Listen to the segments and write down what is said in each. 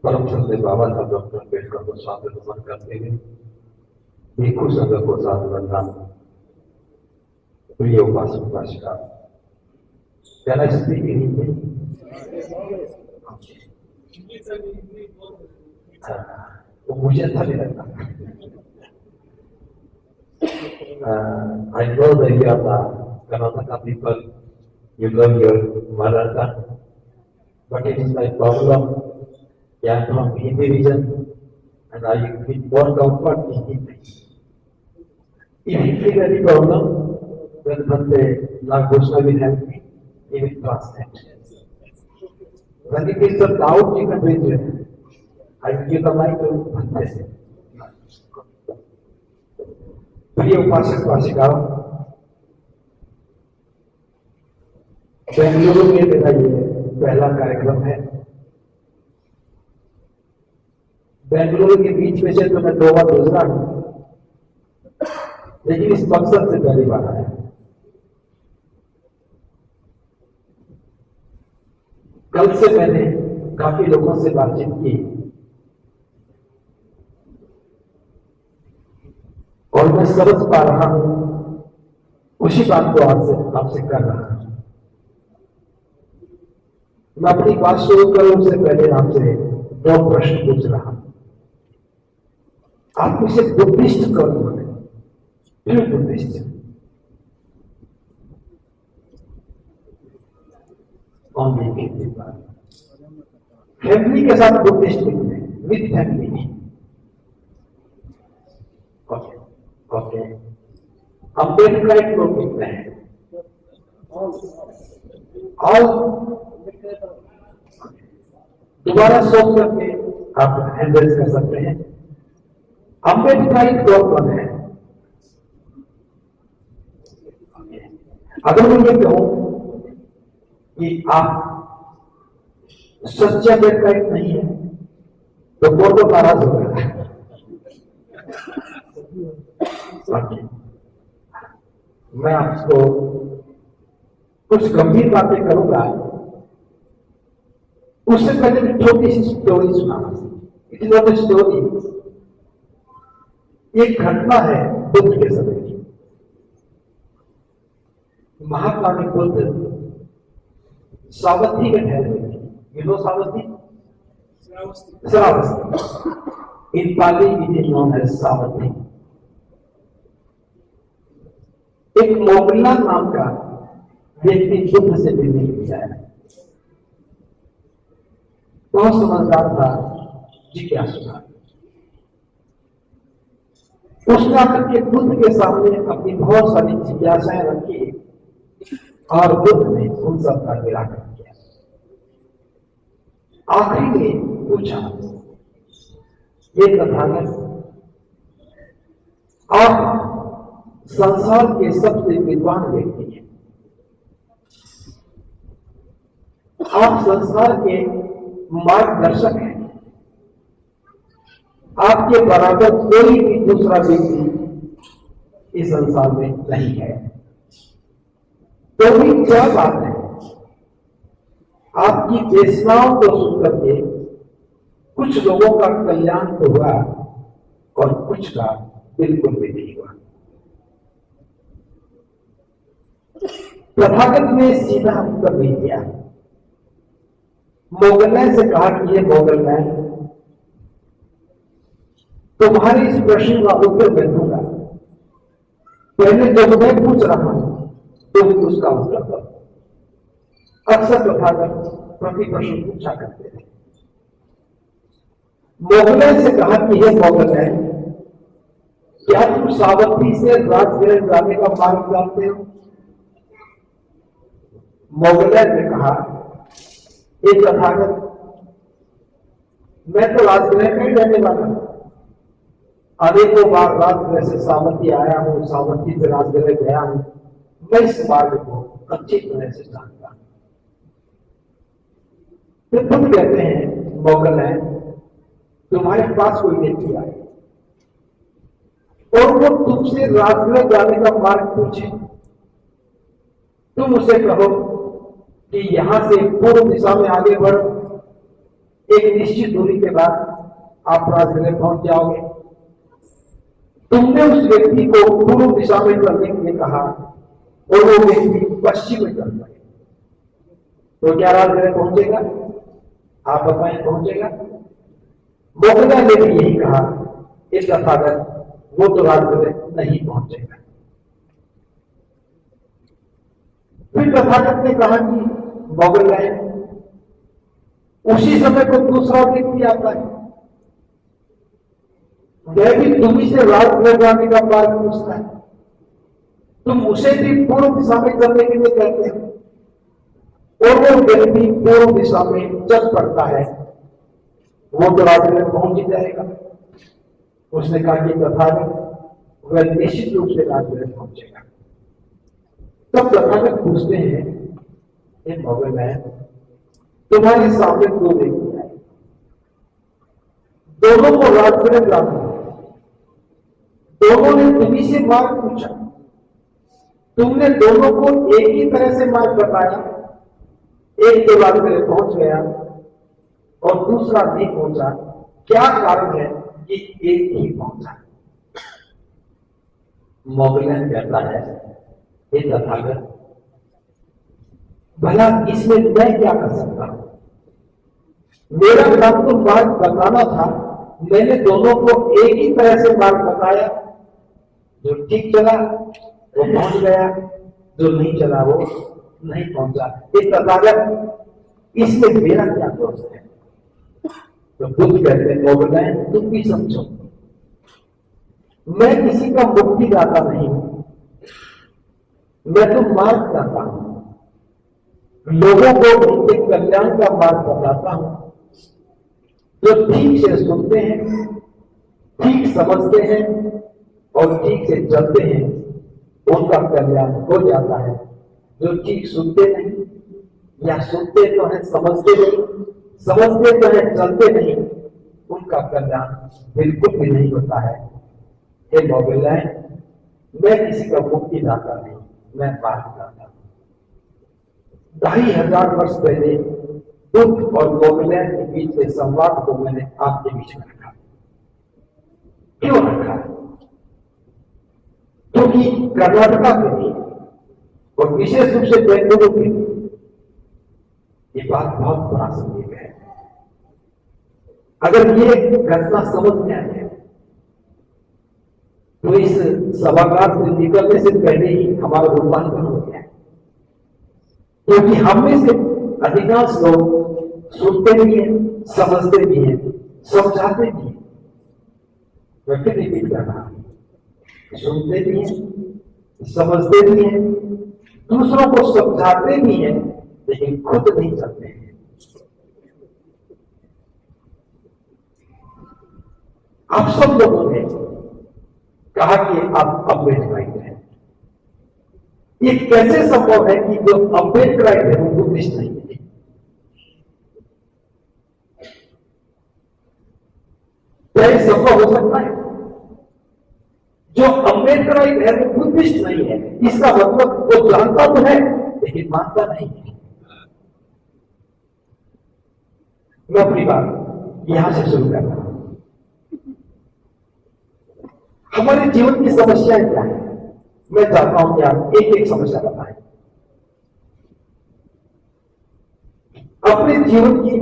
परम संत बाबा साहब डॉक्टर अम्बेडकर को स्वागत नमन करते हुए भिक्षु संघ को साधु वंदना। प्रिय उपासक उपासिका, Can I speak in Hindi? तो मुझे अच्छा नहीं लगता। I know that you are the Karnataka people, you love your mother tongue, but it is my problem. I am from Hindi region and I will more comfort in Hindi. If you feel any problem, then Bhante Nagosha will help me. He will translate. When it is a doubt in the region, I will give the mic to Bhante. प्रिय उपासक उपासिकाओं, बेंगलुरु में मेरा ये पहला कार्यक्रम है। बेंगलुरु के बीच में से तो मैं 2 बार गुजरा हूं, लेकिन इस मकसद से पहली बार आया। कल से मैंने काफी लोगों से बातचीत की और मैं समझ पा रहा हूं, उसी बात को आपसे कर रहा हूं। मैं अपनी बात शुरू करूं उससे पहले आपसे 2 प्रश्न पूछ रहा हूं। आप इसे बुद्धिस्ट कौन बोले? क्यों बुद्धिस्ट? फैमिली के साथ बुद्धिस्ट लिखते हैं, विद फैमिली। ओके, अम्बेडकर को लिखते हैं और दोबारा सोच करके आप हैंडल कर सकते हैं। अम्बेडकर कौन है? अगर मैं ये कहूं कि आप सच्चे अम्बेडकर नहीं है तो कौन तो नाराज होगा। मैं आपको कुछ गंभीर बातें करूंगा, उससे पहले मैं छोटी सी स्टोरी सुनाना। It is not a story, एक घटना है बुद्ध के समय की। महात्मा बुद्ध सावधि में ठहरे थे। सावधि, श्रावस्ती। इन पाली इट इज नोन एज सावधि। एक मोगलैंड नाम का व्यक्ति बुद्ध से मिलने के लिए आया। बहुत समझदार था, जिज्ञासु था। उसने आकर के बुद्ध के सामने अपनी बहुत सारी जिज्ञासाएं रखी और बुद्ध ने उन सब का निराकरण किया। आखिरी में पूछा, ये तथागत, आप संसार के सबसे विद्वान व्यक्ति हैं, आप संसार के मार्गदर्शक हैं, आपके बराबर कोई भी दूसरा व्यक्ति इस संसार में नहीं है। तो भी क्या बात है, आपकी देशनाओं को सुन करके कुछ लोगों का कल्याण तो हुआ और कुछ का बिल्कुल भी नहीं हुआ। तथागत ने सीधा उत्तर नहीं दिया। मोगलैंड से कहा कि ये मोगलैंड, तुम्हारे इस प्रश्न का उत्तर मैं दूंगा, पहले जब मैं पूछ रहा हूं तो उसका उत्तर दो। अक्सर तथागत प्रति प्रश्न पूछा करते थे। मोगलैंड से कहा कि हे मोगलैंड, क्या तुम सावधि से राजगृह जाने का मार्ग जानते हो? मोगलैंड ने कहा, एक तथागत, मैं तो राजगृह का ही रहने वाला हूं। अनेकों बार राजगृह से सावधि आया हूं, सावधि से राजगृह गया हूं, मैं इस मार्ग को अच्छी तरह से जानता हूं। तो तुम कहते हैं मोगलैंड, तुम्हारे पास कोई व्यक्ति आए और वो तुमसे राजगृह जाने का मार्ग पूछे, तुम उसे कहो कि यहां से पूर्व दिशा में आगे बढ़ो एक निश्चित दूरी के बाद आप राजगृह पहुंच जाओगे। तुमने उस व्यक्ति को पूर्व दिशा में चलने के लिए कहा और वो व्यक्ति पश्चिम में चल पड़े, तो क्या राजगृह पहुंचेगा? आप बताएं, पहुंचेगा? मोगला ने भी यही कहा, इस तथागत वो तो राजगृह नहीं पहुंचेगा। फिर तथागत ने कहा कि मोगल है। उसी समय को दूसरा व्यक्ति आता है, वह भी तुम्ही से राजगृह जाने का मार्ग पूछता है। तुम उसे भी पूर्व दिशा में चलने के लिए कहते हो और वो व्यक्ति पूर्व दिशा में चल पड़ता है, वो तो राजगृह पहुंच ही जाएगा। उसने कहा कि तथागत वह निश्चित रूप से राजगृह पहुंचेगा। तब तथागत पूछते हैं, ये मोगल है, तुम्हारे सामने दो व्यक्ति आए, दोनों को राजगृह जाना है, दोनों ने तुम्ही से मार्ग पूछा, तुमने दोनों को एक ही तरह से मार्ग बताया, एक तो राजगृह पहुंच गया और दूसरा नहीं पहुंचा, क्या कारण है कि एक ही पहुंचा? मोगलन कहता है, ये तथागत, भला इसमें मैं क्या कर सकता हूं? मेरा काम तो मार्ग बताना था, मैंने दोनों को एक ही तरह से मार्ग बताया, जो ठीक चला वो पहुंच गया, जो नहीं चला वो नहीं पहुंचा। ये तथागत, इसमें मेरा क्या दोष है? तो बुद्ध कहते हैं, मोगलाय तुम भी समझो, मैं किसी का मुक्ति दाता नहीं हूं, मैं तो मार्ग दाता हूं, लोगों को उनके कल्याण का मार्ग बताता हूं। जो ठीक से सुनते हैं, ठीक समझते हैं और ठीक से चलते हैं, उनका कल्याण हो जाता है। जो ठीक सुनते नहीं या सुनते तो है समझते नहीं, समझते तो है चलते नहीं, उनका कल्याण बिल्कुल भी नहीं होता है। हे मोगलाय, मैं किसी का मुक्ति दाता नहीं, मैं मार्ग दाता हूं। 2500 वर्ष पहले बुद्ध और मोगलाय के बीच के संवाद को मैंने आपके बीच में रखा। क्यों रखा? क्योंकि कर्नाटका के लिए और विशेष रूप से बेंगलुरु के लिए ये बात बहुत प्रासंगिक है। अगर ये घटना समझ में आ जाए तो इस सभागार से निकलने से पहले ही हमारा रूपांतरण हो गया, क्योंकि हम में से अधिकांश लोग सुनते भी हैं, समझते भी हैं, समझाते भी हैं। मैं फिर रिपीट कर रहा हूं, सुनते भी हैं, समझते भी हैं, दूसरों को समझाते भी हैं, लेकिन खुद नहीं चलते हैं। आप सब लोगों ने कहा कि आप अम्बेडकराइट हैं। ये कैसे संभव है कि जो अम्बेडकराइट है वो बुद्धिस्ट नहीं है? क्या ये संभव हो सकता है? जो अम्बेडकराइट है वो बुद्धिस्ट नहीं है, इसका मतलब वो जानता तो है लेकिन मानता नहीं है। मैं अपनी बात यहां से शुरू कर रहा हूं। हमारे जीवन की समस्याएं क्या है? मैं चाहता हूं कि आप एक एक समस्या बताएं। अपने जीवन की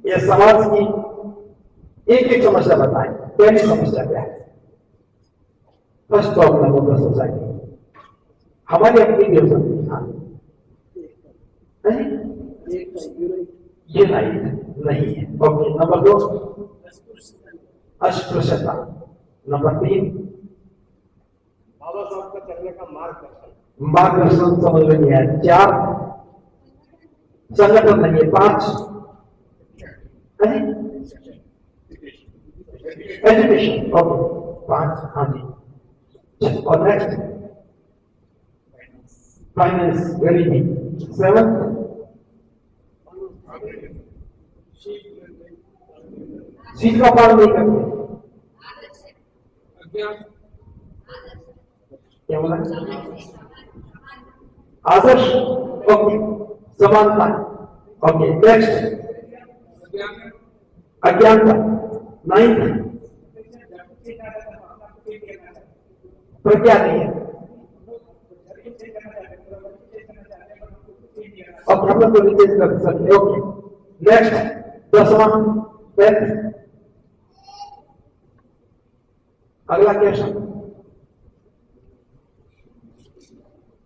या समाज की एक एक समस्या बताएं। पहली समस्या क्या है? First problem of the society, हमारी अपनी डेवलपमेंट ये नहीं है। ओके, नंबर 2 अस्पृश्यता, नंबर 3 बाबा साहब का चलने का मार्गदर्शन समझ में नहीं आया, 4 संगठन नहीं है, 5 एजुकेशन, ओके 5, हाँ जी। और next finance, very good. 7 seat का पालन नहीं करते, क्या बोला? आदर्श, ओके, समानता, ओके। नेक्स्ट अज्ञानता, 9th प्रज्ञा नहीं है। अब हम लोग को नीचे कर सकते। ओके, नेक्स्ट 10वां 10th। अगला क्वेश्चन,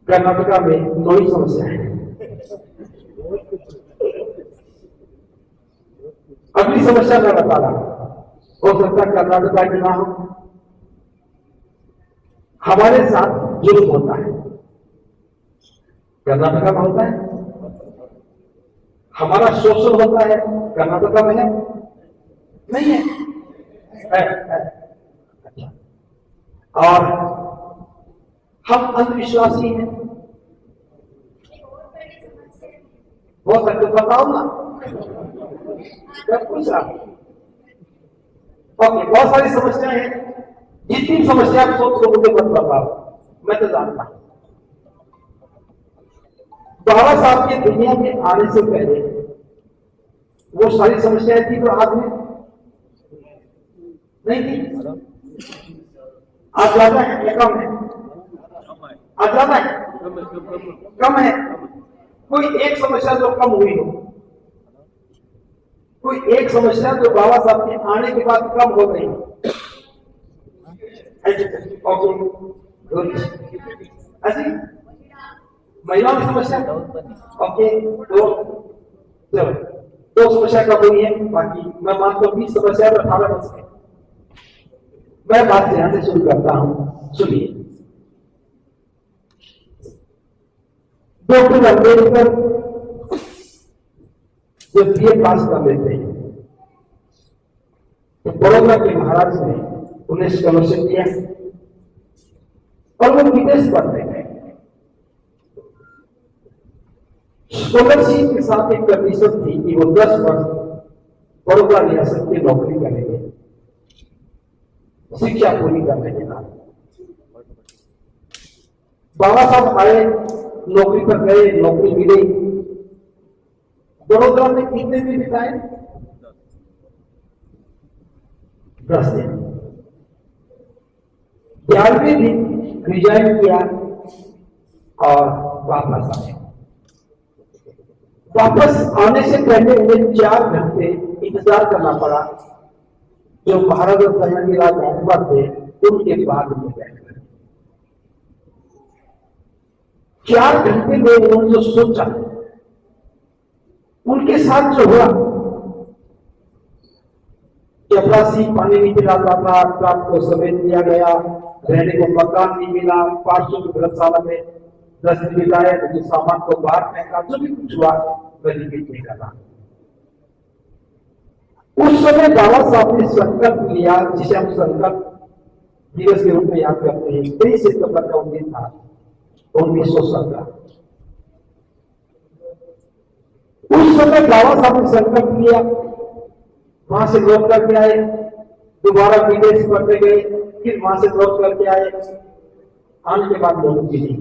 कर्नाटका में नोई समस्या है। अगली समस्या मैं बता रहा हूं, हो सकता है कर्नाटका की ना हो। हमारे साथ जुल्म होता है, कर्नाटका में होता है। हमारा शोषण होता है, कर्नाटका में है नहीं है? अच्छा, और हम अंधविश्वासी हैं, हो सकते बताओ ना, मैं पूछ रहा हूं। ओके, बहुत सारी समस्याएं हैं। जितनी समस्या आप सोच लो मुझे मत बताओ, मैं तो जानता हूं। बाबा साहब के दुनिया में आने से पहले वो सारी समस्याएं थी तो आज में नहीं थी। आज ज्यादा है या कम है? आज ज्यादा है, कम है। कोई एक समस्या जो कम हुई हो, कोई एक समस्या जो बाबा साहब के आने के बाद कम हो गई। ऐसी महिलाओं की समस्या, ओके, चलो 2 समस्या कब हुई है, बाकी मैं मानता हूं 20 समस्या 18 वर्ष में। मैं बात ध्यान से शुरू करता हूं, सुनिए। डॉक्टर अम्बेडकर जब बीए पास कर लेते हैं तो बड़ौदा के महाराज ने उन्हें स्कॉलरशिप दिया और वो विदेश पढ़ने गए। स्कॉलरशिप के साथ एक कंडीशन थी कि वो 10 वर्ष बड़ौदा रियासत की नौकरी करेंगे, शिक्षा पूरी करने के बाद। बाबा साहब आए, नौकरी पर गए, नौकरी मिली। बड़ौदा में कितने दिन बिताए? 10 दिन। 11वें दिन रिजाइन किया और वापस आए। वापस आने से पहले उन्हें 4 घंटे इंतजार करना पड़ा। जो महाराजा सयाजीराव गायकवाड़ थे उनके बाद में गए। 4 घंटे में उन्होंने जो सोचा, उनके साथ जो हुआ, चपरासी पानी नहीं पिलाता था, रात को समेट दिया गया, रहने को मकान नहीं मिला, 500 की धर्मशाला में 10 दिन बिताए, तो सामान को बाहर फेंका, जो भी कुछ हुआ वही नहीं करना। उस समय बाबा साहब ने संकल्प लिया, जिसे हम संकल्प दिवस के रूप में याद करते हैं। 23 सितंबर का दिन था 1917। उस समय बाबा साहब ने संकल्प लिया, वहां से लौट करके आए, दोबारा विदेश पढ़ने गए, फिर वहां से लौट करके आए। आने के बाद लोगों की नहीं,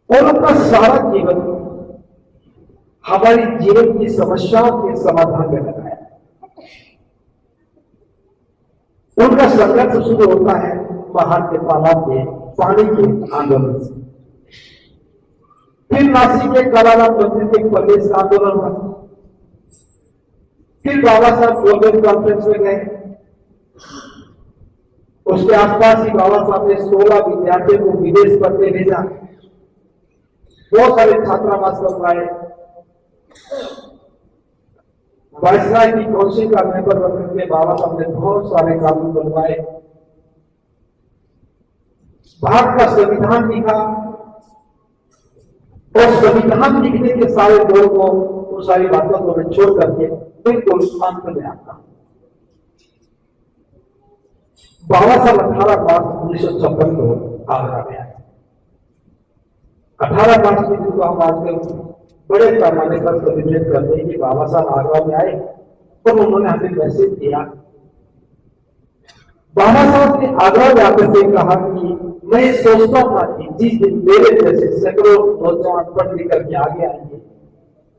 और अपना सारा जीवन हमारी जीवन की समस्याओं के समाधान में लगाया। उनका संघर्ष शुरू होता है बाहर के तालाब के पानी के आंदोलन से। फिर नासिक के कालाराम मंदिर के प्रदेश आंदोलन हुआ। फिर बाबा साहब ग्लोबल कॉन्फ्रेंस में गए। उसके आसपास ही बाबा साहब ने 16 विद्यार्थियों को विदेश पढ़ने भेजा। बहुत सारे छात्रावास बनवाए। वायसराय की काउंसिल का मेंबर बनकर के बाबा साहब ने बहुत सारे कानून बनवाए। भारत का संविधान लिखा और संविधान लिखने के सारे दौर को, उन सारी बातों को मैं छोड़ करके बिल्कुल अंत में आता हूं। बाबा साहब 18 मार्च 1956 को आगरा में आए। 18 मार्च के दिन को हम आजकल बड़े पैमाने पर सेलिब्रेट करते हैं कि बाबा साहब आगरा में आए और उन्होंने हमें मैसेज दिया। बाबा साहब ने आगरा में आकर के कहा कि मैं सोचता था कि जिस दिन मेरे जैसे सैकड़ों नौजवान पढ़ लिख करके आगे आएंगे,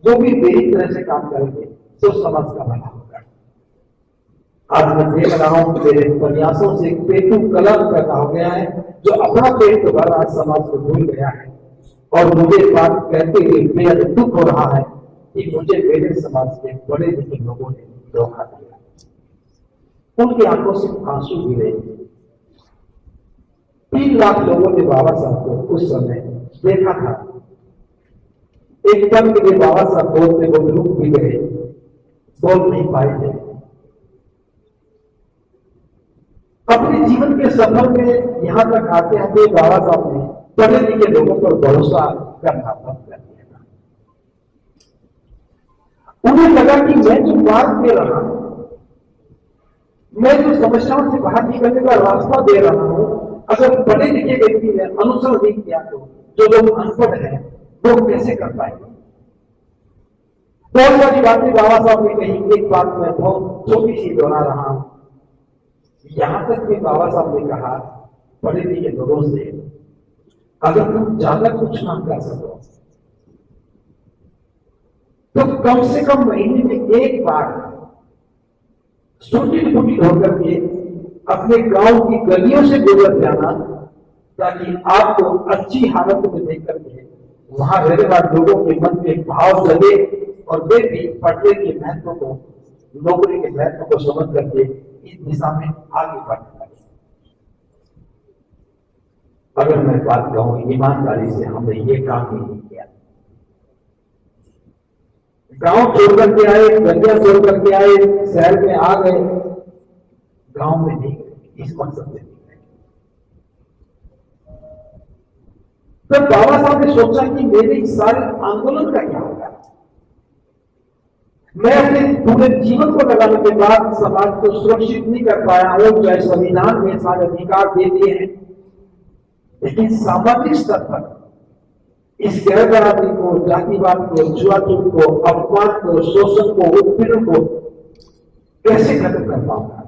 जो भी मेरी तरह से काम करेंगे, तो समाज का भला होगा। आज मैं देख रहा हूं मेरे प्रयासों से पेटू कलम पैदा हो गया है, जो अपना पेट तो भर आज समाज को भूल गया है। और मुझे बात कहते हुए बेहद दुख हो रहा है कि मुझे मेरे समाज के बड़े बड़े लोगों ने धोखा दिया। उनकी आंखों से आंसू गिरे। 3 लाख लोगों ने बाबा साहब को उस समय देखा था। एक पल के लिए बाबा साहब बोलते वो रुक भी गए, बोल नहीं पाए थे। अपने जीवन के सफर में यहां तक आते आते बाबा साहब ने पढ़े लिखे लोगों पर भरोसा करना बंद कर दिया। उन्हें लगा कि मैं जो बात दे रहा हूं, मैं जो समस्याओं से बाहर निकलने का रास्ता दे रहा हूं, अगर पढ़े लिखे व्यक्ति ने अनुसरण नहीं किया तो जो लोग अनपढ़ हैं वो कैसे कर पाएंगे। बहुत सारी बातें बाबा साहब ने कही। एक बात मैं बहुत छोटी सी दोहरा रहा हूं। यहां तक कि बाबा साहब ने कहा पढ़े लिखे लोगों से, अगर तुम ज्यादा कुछ ना कर सको तो कम से कम महीने में एक बार छोटी छोटी होकर के अपने गांव की गलियों से गुजर जाना, ताकि आपको अच्छी हालत में देख करके वहां रहने वाले लोगों के मन में भाव जगे और वे भी पढ़ने के महत्व को, नौकरी के महत्व को समझ करके इस दिशा में आगे बढ़ने लगे। अगर मैं बात कहूं ईमानदारी से, हमने ये काम नहीं किया। गांव छोड़ करके आए, गलियां छोड़ करके आए, शहर में आ गए, गांव में नहीं गए, इस मकसद से नहीं गए। तो बाबा साहब ने सोचा कि मेरे इस सारे आंदोलन का क्या होगा। मैं अपने पूरे जीवन को लगाने के बाद समाज को सुरक्षित नहीं कर पाया हूं, चाहे संविधान में सारे अधिकार दे दिए हैं, लेकिन सामाजिक स्तर पर इस गैर बराबरी को, जातिवाद को, छुआछूत को, अपमान को, शोषण को, उत्पीड़न को कैसे खत्म कर पाऊंगा।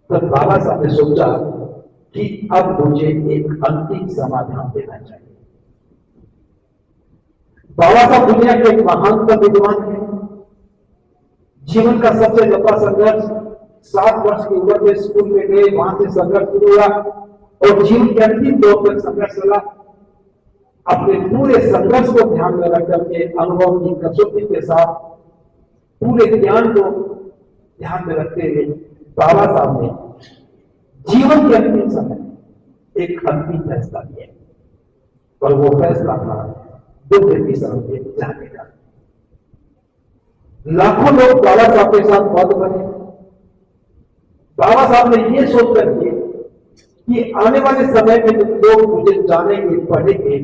तो बाबा साहब ने सोचा कि अब मुझे एक अंतिम समाधान देना चाहिए। बाबा साहब दुनिया के एक महानतम विद्वान है। जीवन का सबसे लंबा संघर्ष, 7 वर्ष की उम्र में स्कूल में गए, वहां से संघर्ष शुरू हुआ और जीवन के अंतिम दौर तक संघर्ष चला। अपने पूरे संघर्ष को ध्यान में रख करके, अनुभव की कसौटी के साथ, पूरे ज्ञान को ध्यान में रखते हुए बाबा साहब ने जीवन के अंतिम समय एक अंतिम फैसला लिया, और वो फैसला था बुद्ध की शरण में जाने का। लाखों लोग बाबा साहब के साथ बौद्ध बने। बाबा साहब ने ये सोच करके कि आने वाले समय में जब लोग मुझे जानेंगे, पढ़ेंगे,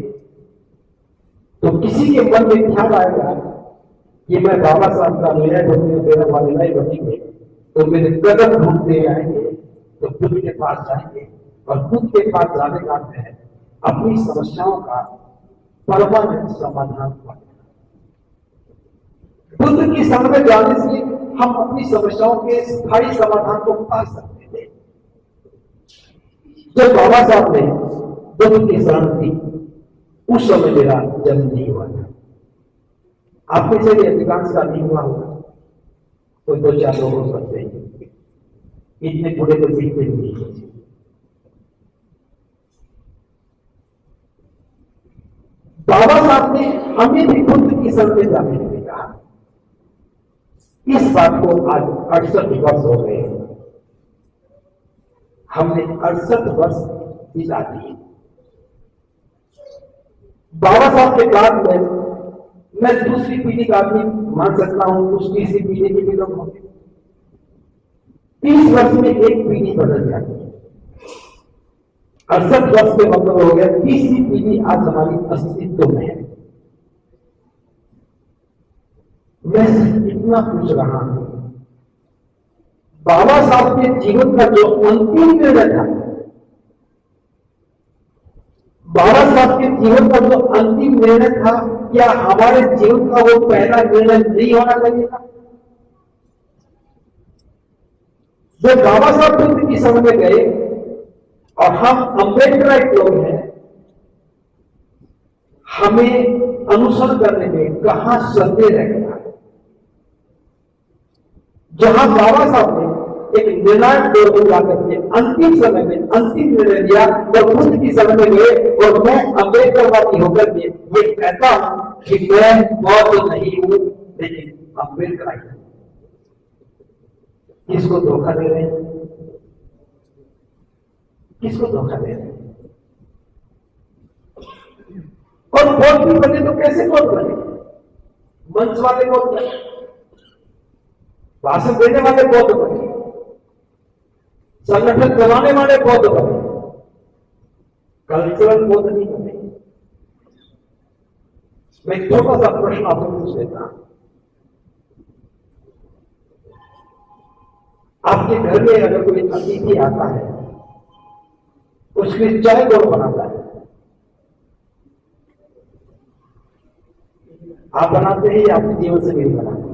तो किसी के मन में ख्याल आएगा कि मैं बाबा साहब का अनुयायी बनने, मेरा अनुयायी बनेंगे, तो मेरे कदम ढूंढते आएंगे, तो बुद्ध के पास जाएंगे, और बुद्ध के पास जाने का अर्थ है अपनी समस्याओं का परमानेंट समाधान पाना। बुद्ध की शरण में जाने से हम अपनी समस्याओं के स्थायी समाधान को पा सकते थे। जब बाबा साहब ने बुद्ध की शरण दी, उस समय मेरा जन्म नहीं हुआ था। आप में से भी अधिकांश का नहीं हुआ होगा, कोई 2-4 लोग हो सकते हैं, इतने बूढ़े तो दिखते नहीं। बाबा साहब ने हमें भी बुद्ध की शरण में जाने के लिए कहा। इस बात को आज 68 वर्ष हो गए, हमने 68 वर्ष बिता दिए। बाबा साहब के बाद में मैं दूसरी पीढ़ी का आदमी मान सकता हूं, कुछ तीसरी पीढ़ी के भी लोग होंगे। 30 वर्ष में एक पीढ़ी बदल जाती है। 68 वर्ष के मतलब हो गया, तीसरी पीढ़ी आज हमारी अस्तित्व में है। मैं सिर्फ इतना पूछ रहा हूं, बाबा साहब के जीवन का जो अंतिम निर्णय था, बाबा साहब के जीवन का जो अंतिम निर्णय था, क्या हमारे जीवन का वो पहला निर्णय नहीं होना चाहिए था? जब बाबा साहब बुद्ध की शरण में गए और हम अम्बेडकराइट लोग हैं, हमें अनुसरण करने में कहां संदेह रह गया। जहां बाबा साहब ने एक निर्णायक दौर में जाकर के अंतिम समय में अंतिम निर्णय लिया और बुद्ध की शरण में गए। और मैं अम्बेडकरवादी होकर के ये कहता हूं कि मैं बौद्ध नहीं हूं, लेकिन अम्बेडकर हूं। किसको धोखा दे रहे हैं? किसको धोखा दे रहे हैं? और बौद्ध भी बने तो कैसे बौद्ध बने? मंच वाले बौद्ध बने, भाषण देने वाले बौद्ध बने, संगठन चलाने वाले बौद्ध बने, कल्चरल बौद्ध नहीं बने। मैं एक छोटा सा प्रश्न आपको पूछ लेता हूं। आपके घर में अगर कोई अतिथि आता है, उसके लिए चाय कौन बनाता है? आप बनाते हैं या आपकी जीवन से मेरी बनाते हैं?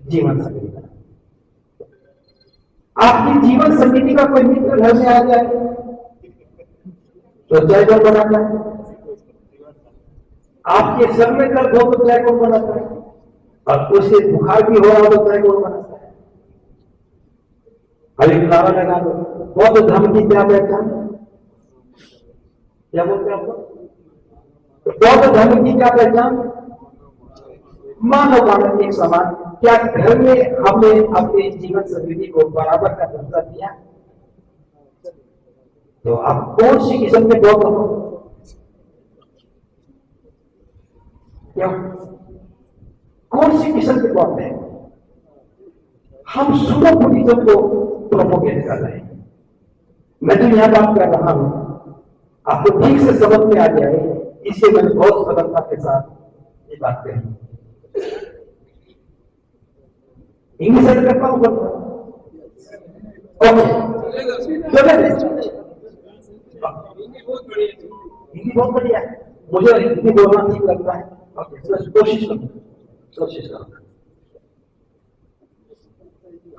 जीवन से मेरी बनाते। आपकी जीवन समिति का कोई मित्र घर में आ जाए तो चाय कौन बनाता है? आपके सर में दर्द हो तो चाय कौन बनाता है? और उसे बुखार भी हो रहा हो तो चाय कौन बनाता है? अरे नारा लगा दो। बौद्ध धर्म की क्या पहचान? क्या बोलते हैं आपको? बौद्ध धर्म की क्या पहचान? मानव मानव एक समान। क्या घर में हमने अपने जीवन समिति को बराबर का दर्जा दिया? तो आप कौन सी किस्म के बौद्ध हो? क्यों? कौन सी किस्म के बौद्ध हैं? हम सुनो बुद्धिज्म को प्रोपोगेट कर रहे हैं। मैं तो यहां बात कर रहा हूं, आपको ठीक से समझ में आ जाए, इससे मैंने बहुत सरलता के साथ ये बात कही। इंग्लिश से करता हूं ओके, हिंदी बहुत बढ़िया है, मुझे हिंदी बोलना ठीक लगता है। ओके, कोशिश करो।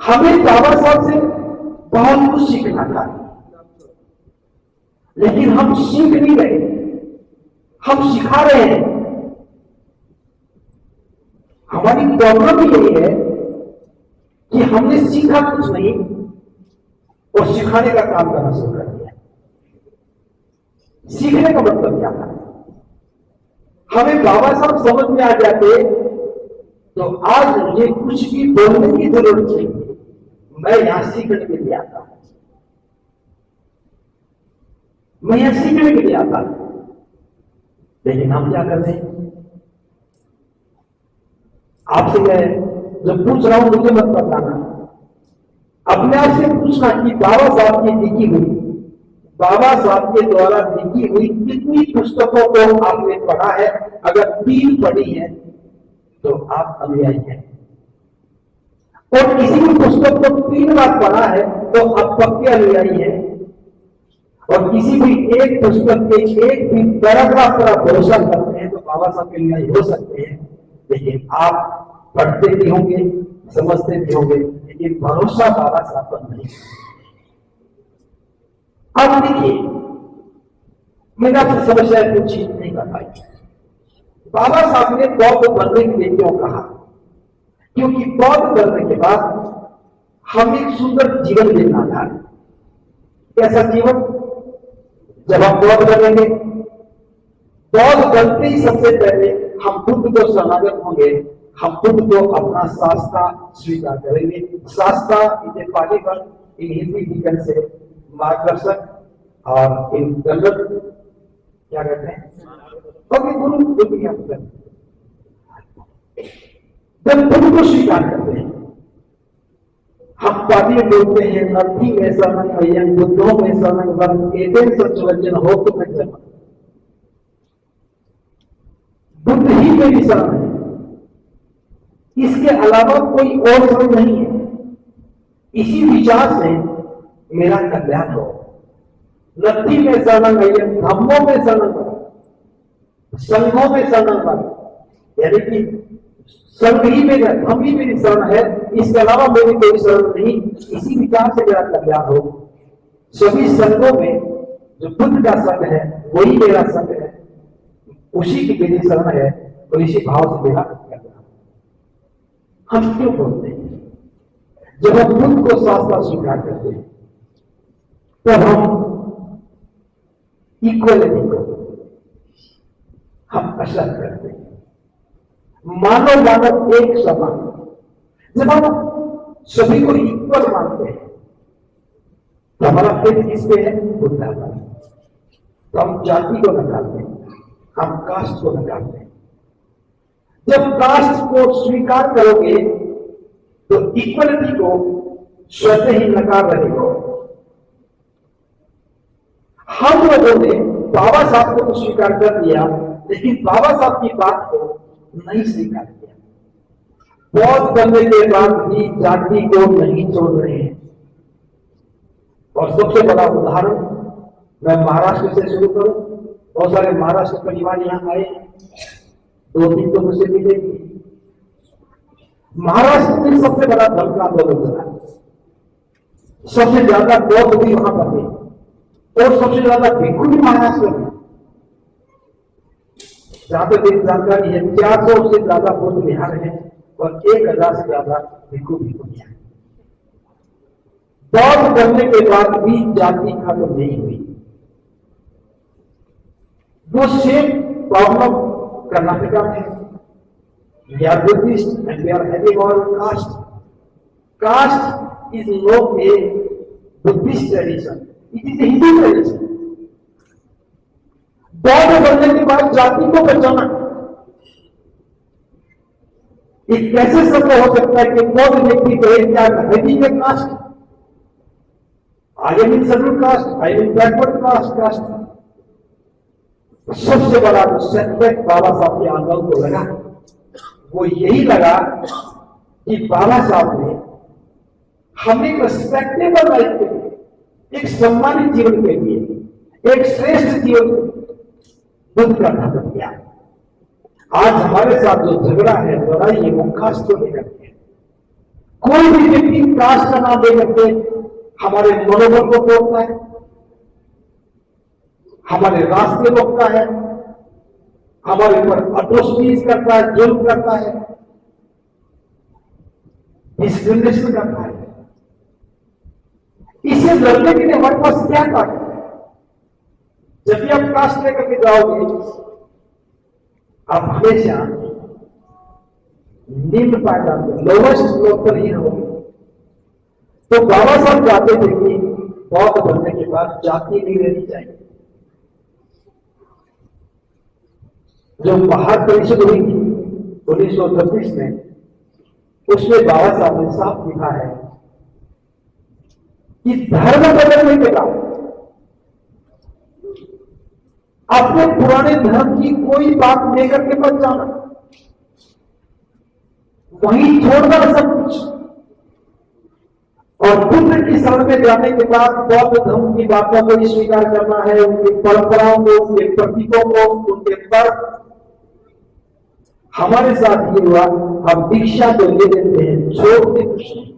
हमें बाबा साहब से बहुत कुछ सीखना था, लेकिन हम सीख नहीं रहे, हम सिखा रहे हैं। हमारी प्रॉब्लम यही है कि हमने सीखा कुछ नहीं और सिखाने का काम करना शुरू कर दिया। सीखने का मतलब क्या था? हमें बाबा साहब समझ में आ जाते तो आज मुझे कुछ भी बोलने की जरूरत नहीं, मैं यहां सीखने के लिए आता हूं, मैं यहां सीखने के लिए आता हूं। लेकिन हम क्या कर रहे हैं? आपसे मैं जब पूछ रहा हूं मुझे मत बताना, अपने आप से पूछना कि बाबा साहब की लिखी हुई, बाबा साहब के द्वारा लिखी हुई कितनी पुस्तकों को आपने पढ़ा है? अगर 3 पढ़ी है तो आप अनुयायी हैं, और किसी भी पुस्तक को 3 बार पढ़ा है तो आप पक्के अनुयायी हैं। और किसी भी एक पुस्तक के एक भी पैराग्राफ पर आप भरोसा करते हैं तो बाबा साहब के अनुयायी हो सकते हैं। लेकिन आप पढ़ते भी होंगे, समझते भी होंगे, लेकिन भरोसा बाबा साहब पर नहीं। अब देखिए, मैंने आपसे समस्या पूछी नहीं कर पाई। बाबा साहब ने बौद्ध बनने के लिए क्यों कहा? क्योंकि बौद्ध बनने के बाद हम एक सुंदर जीवन जीना था। कैसा जीवन? जब हम बौद्ध बनेंगे, बौद्ध बनते ही सबसे पहले हम बुद्ध को शरणागत होंगे, हम बुद्ध को अपना शास्त्रा स्वीकार करेंगे। शास्त्रा इसे पाली पर इन हिंदी विज्ञान से मार्गदर्शक, और इन गलत क्या कहते हैं? गुरु जब बुद्ध को स्वीकार करते हैं, हम पादी बोलते हैं नथी में शरण अयं बुद्धों में शरण वन एतेन सचवचन हो तो मैं जन्म। बुद्ध ही मेरी शरण है, इसके अलावा कोई और शरण नहीं है। इसी विचार से मेरा कल्याण हो। नथी में शरण अयं, धम्मों में शरण वन, संघों में शरण वन, यानी कि संघ ही मेरा, हम ही मेरी शरण है, इसके अलावा मेरी कोई शरण नहीं। इसी विचार से मेरा कल्याण हो। सभी संघों में जो बुद्ध का संघ है वही मेरा संघ है, उसी की मेरी शरण है, और इसी भाव से मेरा कल्याण। हम क्यों बोलते हैं? जब हम खुद को शास्त्र स्वीकार करते हैं तब हम इक्वलिटी को हम असर करते हैं। मानव मानव एक समान। जब हम सभी को इक्वल मानते हैं तो हमारा फेथ किस पे है? बुद्धा पर। तो हम जाति को नकारते हैं, हम कास्ट को नकारते हैं। जब कास्ट को स्वीकार करोगे तो इक्वलिटी को स्वतः ही नकार रहे हो। हम लोगों ने बाबा साहब को तो स्वीकार कर दिया, लेकिन बाबा साहब की बात को नहीं स्वीकार किया। बौद्ध बनने के बाद भी जाति को नहीं छोड़ रहे हैं। और सबसे बड़ा उदाहरण मैं महाराष्ट्र से शुरू करूं। बहुत सारे महाराष्ट्र परिवार यहां आए, 2 दिन तो मुझसे मिलेंगे। महाराष्ट्र में सबसे बड़ा धर्म का आंदोलन चला, सबसे ज्यादा बौद्ध भी वहां बने और सबसे ज्यादा भिक्षु भी महाराष्ट्र में। जहां तक एक जानकारी है, 400 से ज्यादा बौद्ध विहार है और 1000 से ज्यादा भिक्षु भिक्षुणियां हैं। बौद्ध बनने के बाद भी जाति खत्म नहीं हुई। वो सेम प्रॉब्लम कर्नाटका में। We are Buddhist and we are having our caste. Caste is not a Buddhist tradition. It is a Hindu tradition. बौद्ध बनने के बाद जाति को बचाना, ये कैसे संभव हो सकता है कि बौद्ध व्यक्ति कहे क्या हैवी में caste, I am in scheduled caste, I am in backward caste. सबसे बड़ा जो सेटबैक बाबा साहब के आंदोलन को लगा वो यही लगा कि बाबा साहब ने हमें एक रिस्पेक्टेबल लाइफ के लिए, एक सम्मानित जीवन के लिए, एक श्रेष्ठ जीवन बुद्ध का नाटक किया। आज हमारे साथ जो झगड़ा है, लड़ाई है, वो कास्ट को लेकर के। कोई भी व्यक्ति कास्ट का नाम दे करके हमारे मनोबल को तोड़ता है, हमारे रास्ते रोकता है, हमारे ऊपर अट्रोसिटीज करता है, जुल्म करता है, डिस्क्रिमिनेशन करता है। इसे लड़ने के लिए हमारे पास क्या ताकत है? जब भी आप कास्ट लेकर के जाओगे, आप हमेशा निम्न पायदान में, लोवेस्ट फ्लोर पर ही रहोगे। तो बाबा साहब चाहते थे कि बौद्ध बनने के बाद जाति नहीं रहनी चाहिए। जो बाहर परिषद हुई थी 1936 में, उसमें बाबा साहब ने साफ लिखा है कि धर्म बदलने के बाद अपने पुराने धर्म की कोई बात लेकर के मत जाना, वहीं छोड़ना सब कुछ। और बुद्ध की शरण में जाने के बाद बौद्ध धर्म की बातों को भी स्वीकार करना है, उनकी परंपराओं को, उनके प्रतीकों को, उनके पर्व। हमारे साथ ये हुआ, हम दीक्षा तो ले लेते हैं, छोड़ते कुछ नहीं।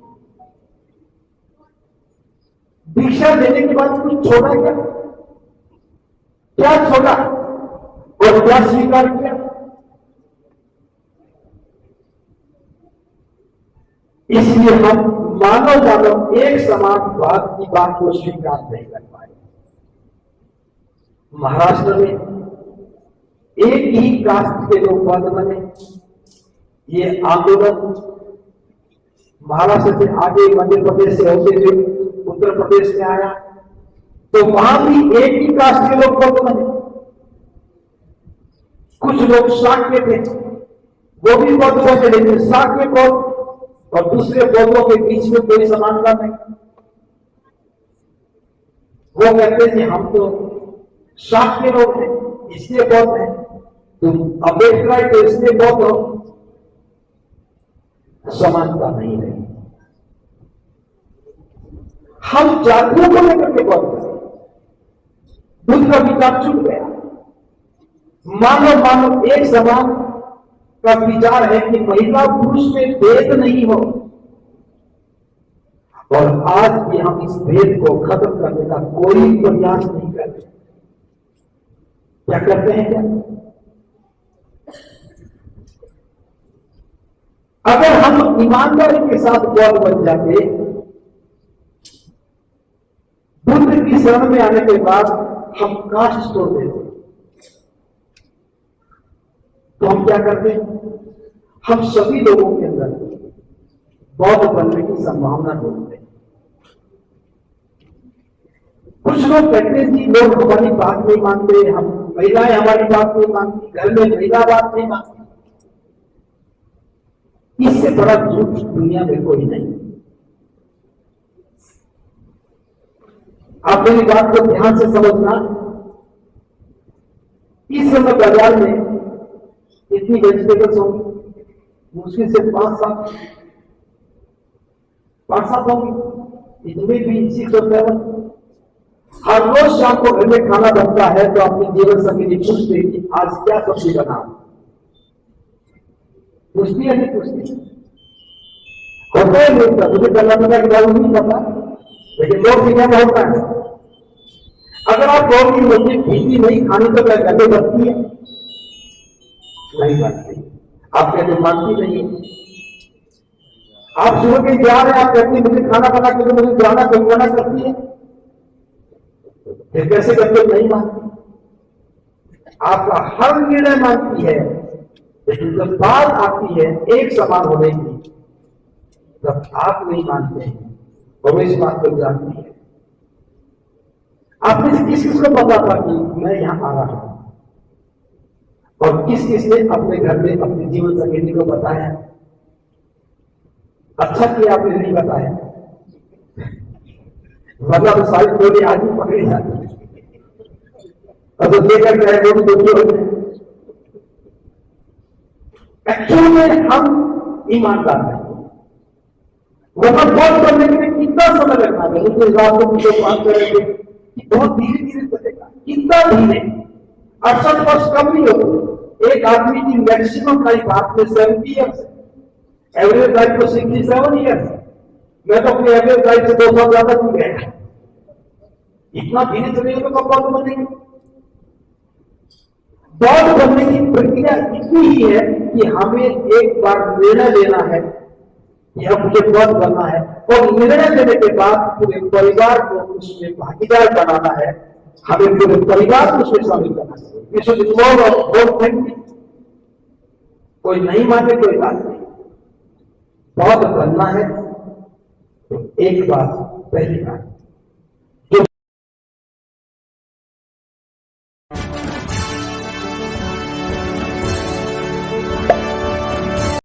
दीक्षा देने के बाद कुछ छोड़ा क्या? क्या छोड़ा और क्या स्वीकार किया? इसलिए हम मानव मानव एक समान बात की बात को स्वीकार नहीं कर पाए। महाराष्ट्र में एक ही कास्ट के लोग बौद्ध बने। ये आंदोलन महाराष्ट्र से आगे मध्य प्रदेश से होते हुए उत्तर प्रदेश में आया, तो वहां भी एक ही कास्ट के लोग बौद्ध बने। कुछ लोग शाक्य थे, वो भी बौद्ध बने, लेकिन शाक्य बौद्ध और दूसरे बौद्धों के बीच में कोई समानता नहीं। वो कहते थे हम तो शाक्य लोग हैं इसलिए बौद्ध हैं, तुम अम्बेडकर तो इसलिए बौद्ध हो। समानता नहीं रही। हम जातियों को लेकर के बौद्ध हैं। बुद्ध का विचार छूट गया। मानव मानव एक समान का विचार है कि महिला पुरुष में भेद नहीं हो। और आज भी हम इस भेद को खत्म करने का कोई प्रयास नहीं करते। क्या करते हैं? क्या अगर हम ईमानदारी के साथ बौद्ध बन जाते, बुद्ध की शरण में आने के बाद हम कास्ट छोड़ देते, तो हम क्या करते? हम सभी लोगों के अंदर बौद्ध बनने की संभावना ढूंढते हैं। कुछ लोग कहते हैं कि लोग हमारी बात नहीं मानते, हम महिलाएं हमारी बात नहीं मानती, घर में महिला बात नहीं मानती। इससे बड़ा झूठ दुनिया में कोई नहीं। आप मेरी बात को ध्यान से समझना। इस समय बाजार में इतनी वेजिटेबल्स होंगी, मुश्किल से 5-7 होंगी, इतने भी 6 और 7। हर रोज शाम को घर में खाना बनता है तो अपनी जीवन संगी पूछते कि आज क्या सब्जी बना, पूछती है नहीं पूछती? होता है नहीं पता, मुझे कर्नाटका के बारे में नहीं पता, लेकिन लोग क्या होता है। अगर आप कहोगे मुझे भीगी नहीं खानी तो क्या करके बनती है? नहीं बनती। आप कहते मानती नहीं। आप सुबह के जा रहे हैं, आप कहते मुझे खाना बना के मुझे जाना कमाना करती है, फिर कैसे करके नहीं मानती? आपका हर निर्णय मानती है, लेकिन जब बात आती है एक समान होने की, तब आप नहीं मानते हैं, वो इस बात को जानती है। आपने किस किस को पता था कि मैं यहां आ रहा हूं, और किस किस ने अपने घर में अपने जीवन संगिनी को बताया? अच्छा किया आपने नहीं बताया, मतलब सारी चोरी आज भी पकड़ी जाती है, और तो लेकर गए वो भी दुखी होते हैं। एक्चुअल में हम ईमानदार हैं। वहां बहुत करने के लिए कितना समय लगना है? उनके हिसाब से मुझे बात करेंगे कि बहुत धीरे धीरे चलेगा। कितना धीरे? 68 वर्ष कम नहीं होते। एक आदमी की मैक्सिमम लाइफ हाथ में 70 ईयर्स, एवरेज लाइफ को 67 ईयर्स। मैं तो अपनी एवरेज लाइफ से 2 साल ज्यादा जी गया। इतना धीरे चलेगा तो कब बौद्ध बनेंगे? बौद्ध बनने की प्रक्रिया इतनी ही है कि हमें एक बार निर्णय लेना है कि अब मुझे बौद्ध बनना है, और निर्णय लेने के बाद पूरे परिवार को उसमें भागीदार बनाना है। हमें पूरे परिवार को उसमें शामिल करना चाहिए। कोई नहीं माने कोई बात नहीं, बौद्ध बनना है तो एक बात, पहली बात